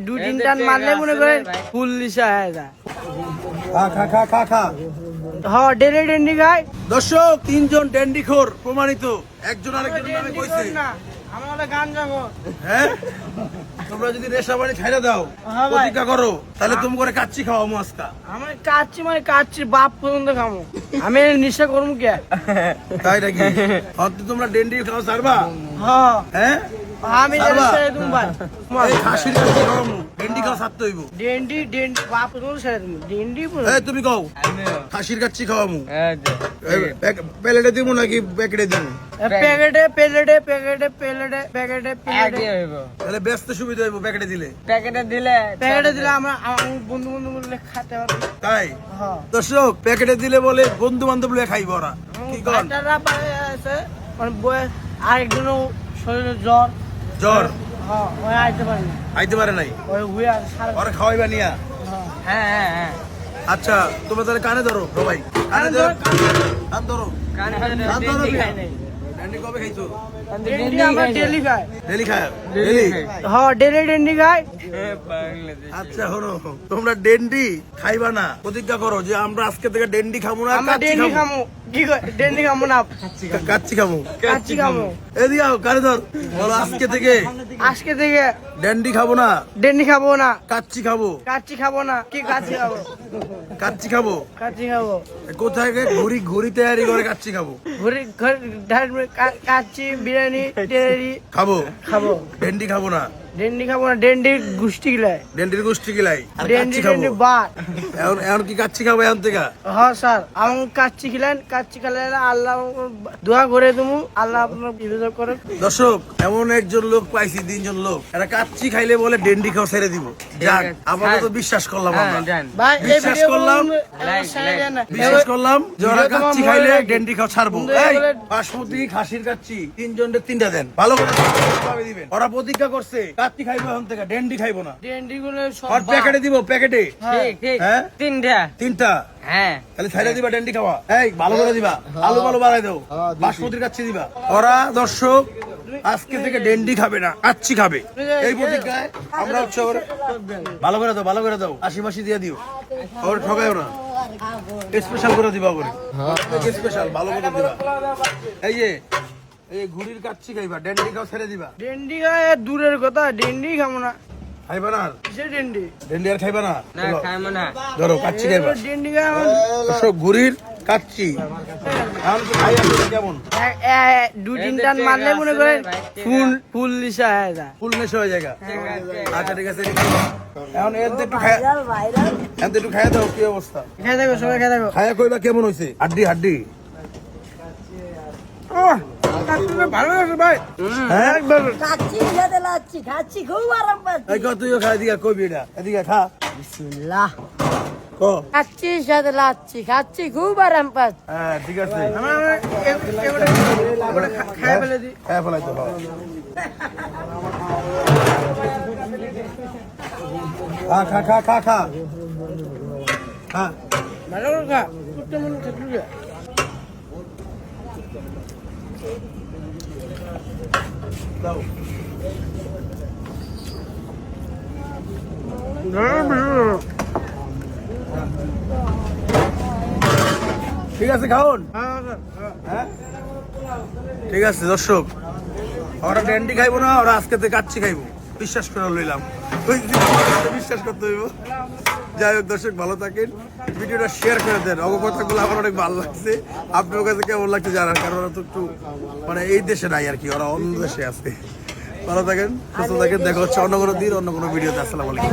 দুদিন টান মারলে মনে করেন ফুল লিসা হয়ে যায়। হ্যাঁ ডেলি ডেন্ডি খায়। দর্শক তিনজন ডেন্ডি খোর প্রমাণিত, একজন আরেকজন নামে কইছে। আমরা গান যাবো। হ্যাঁ তোমরা যদি নেশা পানি ছাইড়া দাও, হ্যাঁ ভাই। প্রতিজ্ঞা করো, তাহলে তুমি করে কাচ্চি খাওয়া আজকা। আমি কাচ্চি মানে কাচ্চির বাপ পর্যন্ত খামো। আমি নিশা করবো কে? তাই নাকি? হয়তো তোমরা ডেন্ডি খাওয়া ছাড়বা? হ্যাঁ হ্যাঁ আমি ছেড়ে দেবো ভাই। এই খাসির কাচ্চি খাওয়ামু, ডেন্ডি খাওয়া ছাড়তে হইব। ডেন্ডি ডেন্ডি বাপ পর্যন্ত ছেড়ে দেবো। ডেন্ডি এই তুমি কও খাসির কাচ্চি খাওয়ামু, প্যাকেটে দিব নাকি প্যাকেটে দিব? প্যাকেটে প্যাকেটে প্যাকেটে প্যাকেটে প্যাকেটে প্যাকেটে তাহলে ব্যস্ত সুবিধা হইব প্যাকেটে দিলে। প্যাকেটে দিলে আমরা বন্ধু বন্ধু মিলে খেতে পারবো। তাই হ্যাঁ দর্শক প্যাকেটে দিলে বলে বন্ধু বান্ধব লয়ে খাইব ওরা। কি কন? বাচ্চারা পারে আছে মানে বয়স আরেকজনও শরীরে জ্বর জ্বর হ্যাঁ ওই আইতে পারে না। আইতে পারে নাই, ওই হুইয়া সারা ওরা খাওয়াইবা নিয়া। হ্যাঁ হ্যাঁ হ্যাঁ আচ্ছা তোমরা তাহলে কানে ধরো সবাই, কানে ধরো, কান ধরো। কানে কান ধরো ডেন্ডি মিয়া। খাই নাই। ডেন্ডি কবে খাইছো? ডেন্ডি আমরা ডেলি খাই। ডেলি খায়? ডেলি? হ্যাঁ ডেলি ডেন্ডি খাই। আচ্ছা শোনো, তোমরা ডেন্ডি খাইবা না, প্রতিজ্ঞা করো যে আমরা আজকে থেকে ডেন্ডি খাবো না, আমরা কাচ্চি ডেন্ডি খাবো। খামু। কি কয় ডেন্ডি খামু না কাচ্চি খাবো। কাচ্চি খামু। এদিকে আও, কানে ধর। বলো আজকে থেকে আজকে থেকে ডেন্ডি খাবো না, ডেন্ডি খাবো না, কাচ্চি খাবো। কাচ্চি খাবো না। কি কাচ্চি খাবো? কাচ্চি খাবো? কাচ্চি খাবো। কোথায় গে ঘুরি ঘুরি তৈরি করে কাচ্চি খাবো? ঘুরি ঘর কাচ্চি বিরিয়ানি টেরি খাবো, খাবো। ডেন্ডি খাবো না। ডেন্ডি খাবো না। ডেন্ডি গুষ্টি গিলায়। ডেন্ডির গোষ্ঠী গিলাই আর ডেন্ডি কাচ্চি খাবো। ডেন্ডি বাট। এখন এখন কি কাচ্চি খাবো এখন থেকে? হ্যাঁ স্যার আমার কাচ্চি খিলেন। কাচ্চি খেলে আল্লাহ দোয়া করে তুমি, আল্লাহ আপনার বিবেচনা করে। দর্শক এমন একজন লোক পাইছি, তিনজন লোক, এরা কাচ্চি খাইলে বলে ডেন্ডি খাও ছেড়ে দিব। যাক আমরা তো বিশ্বাস করলাম, আমরা ভাই এই বিশ্বাস ভিডিও করলাম, বিশ্বাস করলাম যে ওরা ভিডিও তোমার কাচ্চি মনে খাইলে রাখবে। ডেন্ডি খাও ছাড়বো। বন্ধু, এই এগুলো- বাসমতি খাসির কাচ্চি তিনজনের তিনটা দেন, ভালো করে ভাবে দিবেন। ওরা প্রতিজ্ঞা করছে কাচ্চি খাইবো এখন থেকে, ডেন্ডি খাইবো না। ডেন্ডি গুলো সব আর প্যাকেটে দিব, প্যাকেটে। হ্যাঁ তিনটা তিনটা হ্যাঁ তাহলে ছাইড়া দিবা ডেন্ডি খাওয়া। এই ভালো করে দিবা, আলু ভালো বাড়াই দাও, বাসমতির কাচ্চি দিবা। ওরা দর্শক আজকে থেকে ডেন্ডি খাবে না, কাচ্চি খাবে। এই প্রতিজ্ঞায় আমরা হচ্ছে ওর ভালো করে দাও, ভালো করে দাও, আশি দিয়ে দিও, ওর ঠকায়ও না, স্পেশাল করে দিবা, করে স্পেশাল ভালো করে দিবা। এই যে এই ঘুড়ির কাচ্চি খাইবা, ডেন্ডি খাও ছেড়ে দিবা। ডেন্ডি খায় দূরের কথা, ডেন্ডি খাবো না। খাইবা না আর? কিসের ডেন্ডি? ডেন্ডি আর খাইবা না? খাইবো না। ধরো কাচ্চি খাইবা। ডেন্ডি খায় আমার দর্শক ঘুড়ির কাচ্চি এখন কি খাই আসলে কেমন? দুদিন টান মারলে মনে করেন ফুল লিসা হয়ে যায়। ফুল নেশা হয়ে যায়। আচ্ছা ঠিক আছে, এখন এর একটু খায়া দাও, কি অবস্থা? খেয়ে দেখো সবাই খেয়ে দেখো। খায়া কইবা কেমন হয়েছে? হাড্ডি হাড্ডি ভালো আছে ভাই। হ্যাঁ কাচ্চি খেতে লাগছি, খাচ্ছি খুব আরাম পাচ্ছি। এই কত তুইও খা, এদিকে কবি এটা, এদিকে খা বিসমিল্লাহ। ক। খাচ্ছি সাথে লাচ্ছি, খাচ্ছি খুব আরাম পাচ্ছি। হ্যাঁ ঠিক আছে, খাই ফেলে দিই। খায়া ফেলাই তো। খা খা খা খা খা খা। ভালো করে খা। কুত্তে মনে থাকলো কে? দাও। ঠিক আছে খাওন। হ্যাঁ ঠিক আছে দর্শক, ওরা ডেন্ডি খাইবো না, ওরা আজকে থেকে কাচ্চি খাইবো, বিশ্বাস করে লইলাম। বিশ্বাস করতে হইব। যাই হোক দর্শক ভালো থাকেন, ভিডিওটা শেয়ার করে দেন। অগকথাগুলো আমার অনেক ভালো লাগছে, আপনার কাছে কেমন লাগছে জানার, কারণ ওরা তো একটু মানে এই দেশে নাই আর কি, ওরা অন্য দেশে আছে। ভালো থাকেন, সুস্থ থাকেন, দেখা হচ্ছে অন্য কোনো দিন অন্য কোনো ভিডিওতে। আসসালামু আলাইকুম।